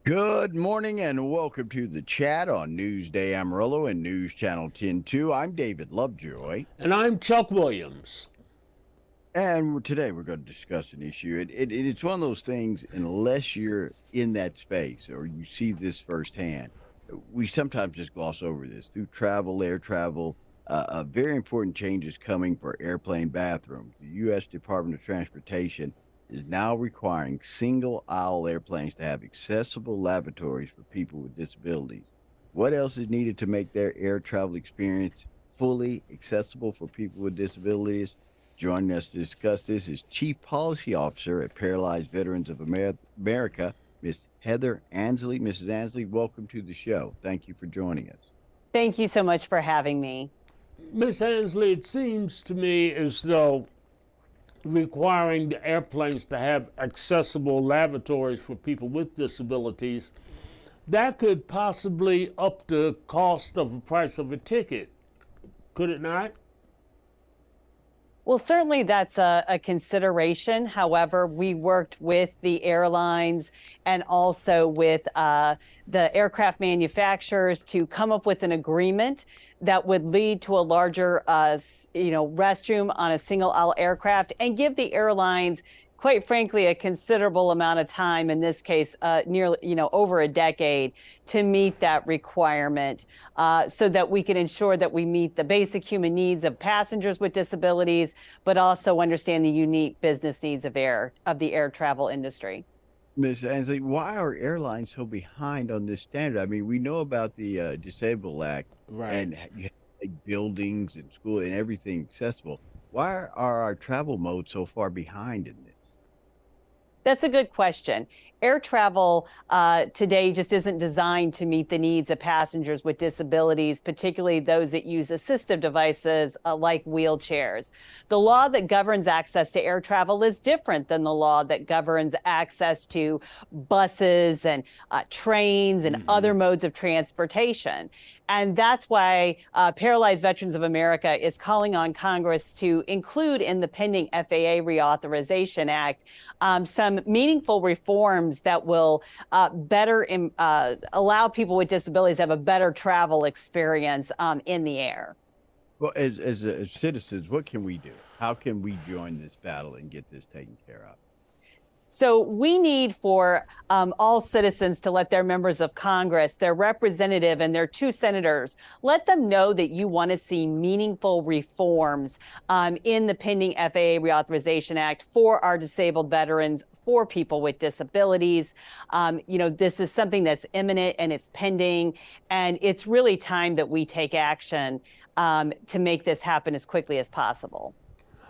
Good morning and welcome to the chat on Newsday Amarillo and News Channel 10-2. I'm David Lovejoy, And I'm Chuck Williams. and today we're going to discuss an issue. It's one of those things, unless you're in that space or you see this firsthand, we sometimes just gloss over this. Through travel, air travel, a very important change is coming for airplane bathrooms. The U.S. Department of Transportation is now requiring single aisle airplanes to have accessible lavatories for people with disabilities. What else is needed to make their air travel experience fully accessible for people with disabilities? Joining us to discuss this is Chief Policy Officer at Paralyzed Veterans of America, Miss Heather Ansley. Mrs. Ansley, welcome to the show. Thank you for joining us. Thank you so much for having me. Miss Ansley, it seems to me as though requiring the airplanes to have accessible lavatories for people with disabilities, that could possibly up the cost of the price of a ticket, could it not? Well, certainly that's a consideration. However, we worked with the airlines and also with the aircraft manufacturers to come up with an agreement that would lead to a larger, restroom on a single aisle aircraft and give the airlines, quite frankly, a considerable amount of time, in this case, nearly, over a decade, to meet that requirement, so that we can ensure that we meet the basic human needs of passengers with disabilities, but also understand the unique business needs of the air travel industry. Miss Ansley, why are airlines so behind on this standard? I mean, we know about the Disabled Act Right. and you have like buildings and school and everything accessible. Why are our travel modes so far behind in this? That's a good question. Air travel today just isn't designed to meet the needs of passengers with disabilities, particularly those that use assistive devices like wheelchairs. The law that governs access to air travel is different than the law that governs access to buses and trains and other modes of transportation. And that's why Paralyzed Veterans of America is calling on Congress to include in the pending FAA Reauthorization Act some meaningful reforms that will better allow people with disabilities to have a better travel experience in the air. Well, as citizens, what can we do? How can we join this battle and get this taken care of? So we need for all citizens to let their members of Congress, their representative, and their two senators, let them know that you want to see meaningful reforms in the pending FAA Reauthorization Act for our disabled veterans, for people with disabilities. This is something that's imminent and it's pending, and it's really time that we take action to make this happen as quickly as possible.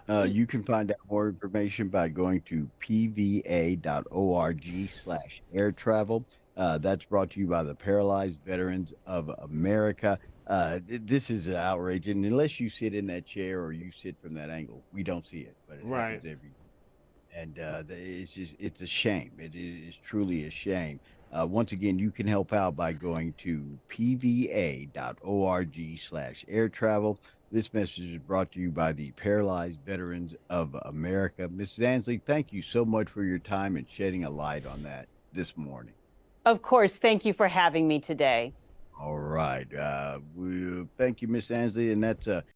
You can find out more information by going to pva.org/air travel. That's brought to you by the Paralyzed Veterans of America. This is an outrage, and unless you sit in that chair or you sit from that angle, we don't see it, but it Right. happens every. And it's a shame. It is truly a shame. Once again, you can help out by going to pva.org/air travel. This message is brought to you by the Paralyzed Veterans of America. Mrs. Ansley, thank you so much for your time and shedding a light on that this morning. Of course, thank you for having me today. All right. Thank you, Miss Ansley. And that's